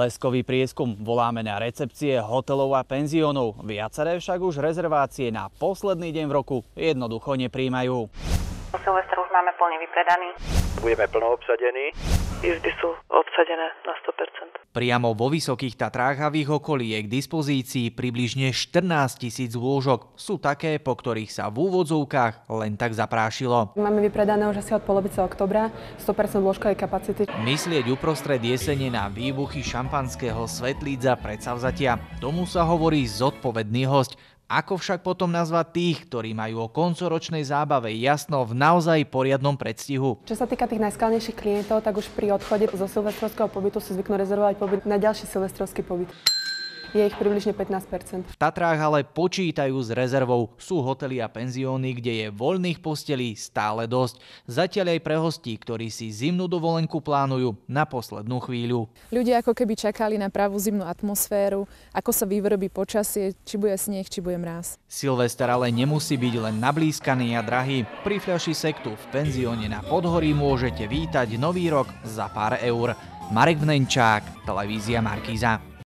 Bleskový prieskum. Voláme na recepcie hotelov a penziónov. Viaceré však už rezervácie na posledný deň v roku jednoducho nepríjmajú. Silvester už máme plne vypredaný. Budeme plno obsadení. Izby sú obsadené na 100%. Priamo vo Vysokých Tatrách a v ich okolí je k dispozícii približne 14 000 lôžok. Sú také, po ktorých sa v úvodzovkách len tak zaprášilo. Máme vypredané už asi od polovice októbra 100% lôžkovej kapacity. Myslieť uprostred jesene na výbuchy šampanského svetlíc za predsavzatia. Tomu sa hovorí zodpovedný hosť. Ako však potom nazvať tých, ktorí majú o koncoročnej zábave jasno v naozaj poriadnom predstihu? Čo sa týka tých najskalnejších klientov, tak už pri odchode zo silvestrovského pobytu si zvyknú rezervovať pobyt na ďalší silvestrovský pobyt. Je ich približne 15%. V Tatrách ale počítajú s rezervou. Sú hotely a penzióny, kde je voľných postelí stále dosť. Zatiaľ aj pre hostí, ktorí si zimnú dovolenku plánujú na poslednú chvíľu. Ľudia ako keby čakali na pravú zimnú atmosféru, ako sa vyvrobí počasie, či bude sneh, či bude mráz. Silvester ale nemusí byť len nablískaný a drahý. Pri fľaši sektu v penzióne na Podhorí môžete vítať nový rok za pár eur. Marek Vnenčák, televízia Markíza.